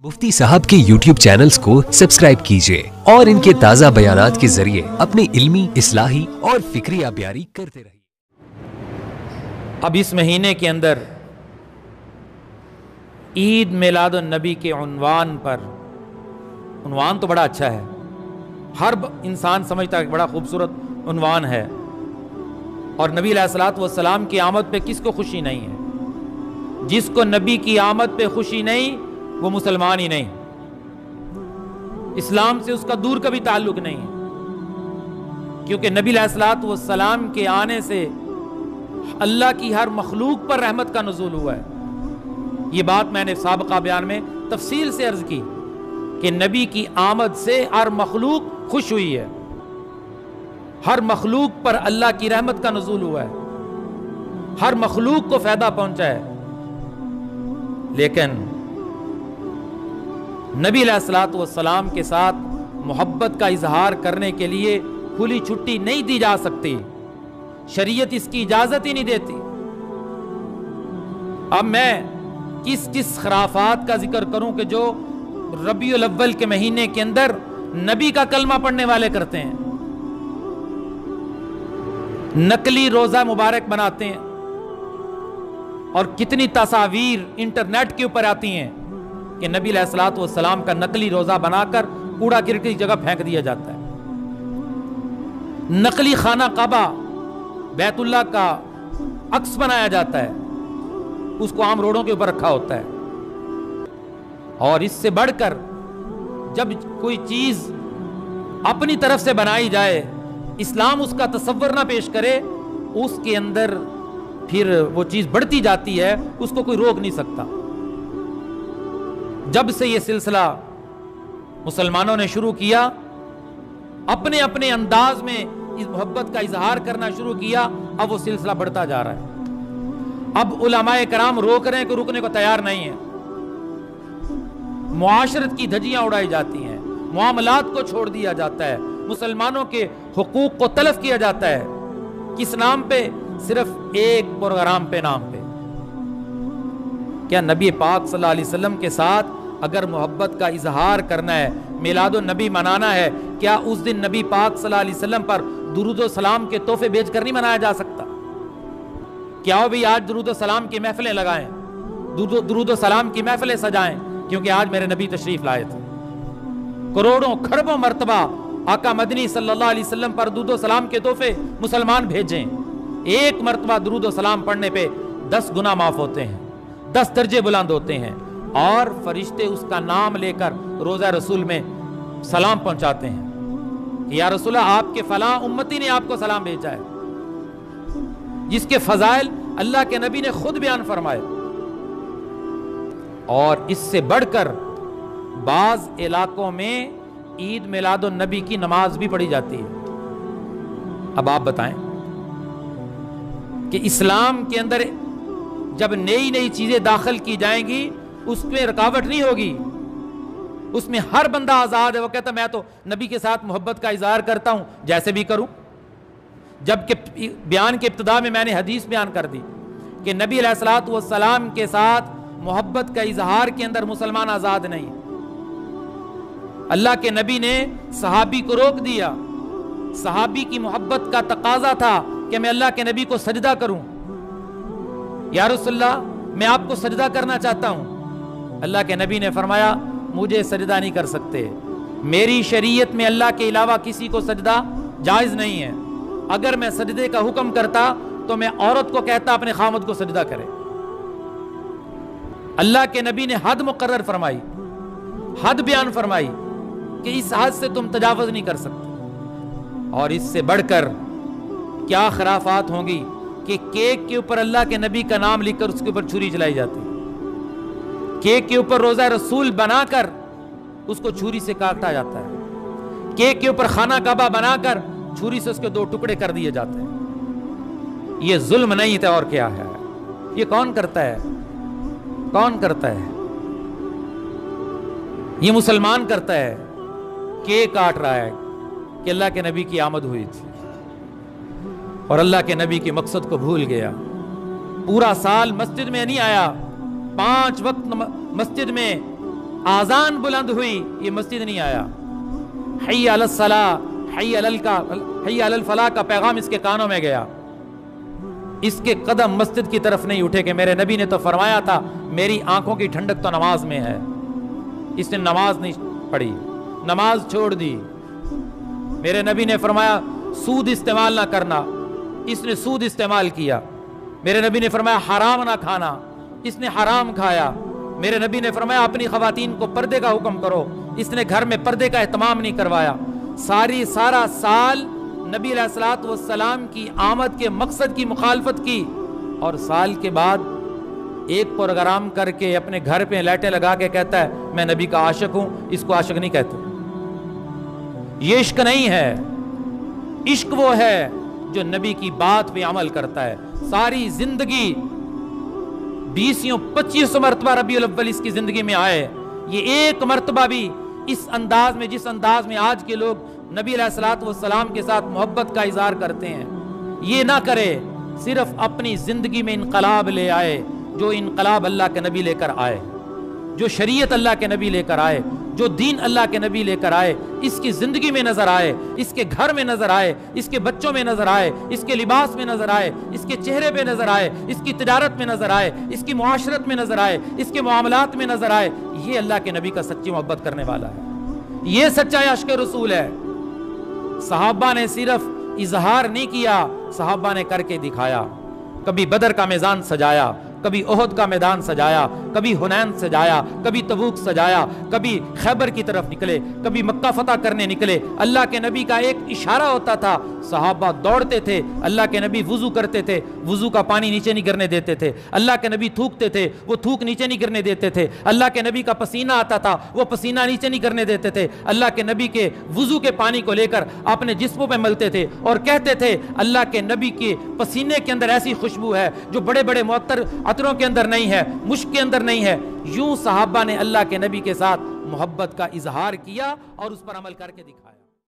मुफ्ती साहब के YouTube channels को सब्सक्राइब कीजिए और इनके ताज़ा बयानात के जरिए अपने इल्मी, इस्लाही और फिक्रिया ब्यारी करते रहिए। अब इस महीने के अंदर ईद मिलादुन नबी के उन्वान पर, उन्वान तो बड़ा अच्छा है, हर इंसान समझता है कि बड़ा खूबसूरत उन्वान है, और नबी अलैहिस्सलातु वस्सलाम की आमद पे किसको खुशी नहीं है? जिसको नबी की आमद पे खुशी नहीं वो मुसलमान ही नहीं, इस्लाम से उसका दूर का भी ताल्लुक नहीं है। क्योंकि नबी अलैहिस्सलातु वस्सलाम के आने से अल्लाह की हर मखलूक पर रहमत का नुज़ूल हुआ है। ये बात मैंने साबिक़ा बयान में तफसील से अर्ज की कि नबी की आमद से हर मखलूक खुश हुई है, हर मखलूक पर अल्लाह की रहमत का नुज़ूल हुआ है, हर मखलूक को फ़ायदा पहुंचा है। लेकिन नबी अलैहिस्सलातु वस्सलाम के साथ मोहब्बत का इजहार करने के लिए खुली छुट्टी नहीं दी जा सकती, शरीयत इसकी इजाजत ही नहीं देती। अब मैं किस किस खराफात का जिक्र करूं कि जो रबीउल अव्वल के महीने के अंदर नबी का कलमा पढ़ने वाले करते हैं, नकली रोजा मुबारक बनाते हैं, और कितनी तस्वीर इंटरनेट के ऊपर आती हैं कि नबी अलैहिस्सलातु वस्सलाम का नकली रोजा बनाकर कूड़ा करकट की जगह फेंक दिया जाता है। नकली खाना काबा बैतुल्लाह का अक्स बनाया जाता है, उसको आम रोडों के ऊपर रखा होता है। और इससे बढ़कर जब कोई चीज अपनी तरफ से बनाई जाए, इस्लाम उसका तसव्वुर ना पेश करे, उसके अंदर फिर वो चीज बढ़ती जाती है, उसको कोई रोक नहीं सकता। जब से ये सिलसिला मुसलमानों ने शुरू किया, अपने अपने अंदाज में इस मोहब्बत का इजहार करना शुरू किया, अब वो सिलसिला बढ़ता जा रहा है। अब उलमाए कराम रोक रहे हैं कि रुकने को तैयार नहीं है। मुआशरत की धज्जियां उड़ाई जाती हैं, मुआमलात को छोड़ दिया जाता है, मुसलमानों के हुकूक को तलफ किया जाता है। किस नाम पे? सिर्फ एक प्रोग्राम पे नाम पे। क्या नबी पाक सल्लल्लाहु अलैहि वसल्लम के साथ अगर मोहब्बत का इजहार करना है, मिलादुन नबी मनाना है, क्या उस दिन नबी पाक सल्लल्लाहु अलैहि वसल्लम पर दुरूद व सलाम के तोहफे भेजकर नहीं मनाया जा सकता? क्या हो भी आज दुरूद व सलाम की महफिलें लगाएं, दुरूद व सलाम की महफिलें सजाएं, क्योंकि आज मेरे नबी तशरीफ लाए थे। करोड़ों खरबों मर्तबा आका मदनी सल्लल्लाहु अलैहि वसल्लम पर दुरूद व सलाम के तोहफे मुसलमान भेजें। एक मर्तबा दुरूद व सलाम पढ़ने पे 10 गुनाह माफ होते हैं, 10 दर्जे बुलंद होते हैं, और फरिश्ते उसका नाम लेकर रोजा रसूल में सलाम पहुंचाते हैं। या रसूला, आपके फलां उम्मती ने आपको सलाम भेजा है, जिसके फजाइल अल्लाह के नबी ने खुद बयान फरमाए। और इससे बढ़कर बाज इलाकों में ईद मिलादुन नबी की नमाज भी पढ़ी जाती है। अब आप बताएं कि इस्लाम के अंदर जब नई नई चीजें दाखिल की जाएंगी, उसमें रुकावट नहीं होगी, उसमें हर बंदा आजाद है। वो कहता मैं तो नबी के साथ मोहब्बत का इजहार करता हूं, जैसे भी करूं। जबकि बयान के इब्तिदा में मैंने हदीस बयान कर दी कि नबी अलैहिस्सलातु वस्सलाम के साथ मोहब्बत का इजहार के अंदर मुसलमान आजाद नहीं। अल्लाह के नबी ने सहाबी को रोक दिया। सहाबी की मोहब्बत का तकाजा था कि मैं अल्लाह के नबी को सजदा करूं। या रसूलल्लाह, मैं आपको सजदा करना चाहता हूं। अल्लाह के नबी ने फरमाया मुझे सजदा नहीं कर सकते, मेरी शरीयत में अल्लाह के अलावा किसी को सजदा जायज नहीं है। अगर मैं सजदे का हुक्म करता तो मैं औरत को कहता अपने खामद को सजदा करे। अल्लाह के नबी ने हद मुकर्रर फरमाई, हद बयान फरमाई कि इस हद से तुम तजावुज नहीं कर सकते। और इससे बढ़कर क्या खराफात होंगी कि केक के ऊपर अल्लाह के नबी का नाम लिखकर उसके ऊपर छुरी चलाई जाती है, केक के ऊपर रोजा रसूल बनाकर उसको छुरी से काटा जाता है, केक के ऊपर खाना काबा बनाकर छुरी से उसके 2 टुकड़े कर दिए जाते हैं। ये जुल्म नहीं था और क्या है? ये कौन करता है? कौन करता है? ये मुसलमान करता है। केक काट रहा है कि अल्लाह के नबी की आमद हुई थी, और अल्लाह के नबी के मकसद को भूल गया। पूरा साल मस्जिद में नहीं आया, 5 वक्त मस्जिद में आजान बुलंद हुई, ये मस्जिद नहीं आया। हय्या अलस सलाह, हय्या अलल फलाह का पैगाम इसके कानों में गया। इसके कदम मस्जिद की तरफ नहीं उठे कि मेरे नबी ने तो फरमाया था मेरी आंखों की ठंडक तो नमाज में है। इसने नमाज नहीं पढ़ी, नमाज छोड़ दी। मेरे नबी ने फरमाया सूद इस्तेमाल ना करना, इसने सूद इस्तेमाल किया। मेरे नबी ने फरमाया हराम ना खाना, इसने हराम खाया। मेरे नबी ने फरमाया अपनी खवातीन को पर्दे का हुक्म करो, इसने घर में पर्दे का एहतमाम नहीं करवाया। सारा साल नबी अलैहिस्सलातु वस्सलाम की आमद के मकसद की मुखालफत की, और साल के बाद एक प्रोग्राम करके अपने घर पे लाइटें लगा के कहता है मैं नबी का आशिक हूं। इसको आशिक नहीं कहते, ये इश्क नहीं है। इश्क वो है जो नबी की बात पे अमल करता है। सारी जिंदगी 20-25 मरतबा रबीउल अव्वल इसकी जिंदगी में आए, ये एक मरतबा भी इस अंदाज में, जिस अंदाज में आज के लोग नबी अलैहिस्सलातु वस्सलाम के साथ मोहब्बत का इजहार करते हैं, ये ना करे। सिर्फ अपनी जिंदगी में इनकलाब ले आए, जो इनकलाब अल्लाह के नबी लेकर आए, जो शरीयत अल्लाह के नबी लेकर आए, जो दीन अल्लाह के नबी लेकर आए, इसकी जिंदगी में नजर आए, इसके घर में नजर आए, इसके बच्चों में नजर आए, इसके लिबास में नजर आए, इसके चेहरे पे नजर आए, इसकी तिजारत में नजर आए, इसकी मुआशरत में नजर आए, इसके मामलात में नजर आए। ये अल्लाह के नबी का सच्ची मोहब्बत करने वाला है, ये सच्चा इश्क़ रसूल है। सहाबा ने सिर्फ इजहार नहीं किया, सहाबा ने करके दिखाया। कभी बदर का मैदान सजाया, कभी ओहद का मैदान सजाया, कभी हुनैन सजाया, कभी तबूक सजाया, कभी खैबर की तरफ निकले, कभी मक्का फतह करने निकले। अल्लाह के नबी का एक इशारा होता था, सहाबा दौड़ते थे। अल्लाह के नबी वुजू करते थे, वुजू का पानी नीचे नहीं गिरने देते थे। अल्लाह के नबी थूकते थे, वो थूक नीचे नहीं गिरने देते थे। अल्लाह के नबी का पसीना आता था, वो पसीना नीचे नहीं गिरने देते थे। अल्लाह के नबी के वुजू के पानी को लेकर अपने जिस्मों पे मलते थे और कहते थे अल्लाह के नबी के पसीने के अंदर ऐसी खुशबू है जो बड़े बड़े मुअत्तर अतरों के अंदर नहीं है, मुश्क के अंदर नहीं है। यूं सहाबा ने अल्लाह के नबी के साथ मोहब्बत का इजहार किया और उस पर अमल करके दिखाया।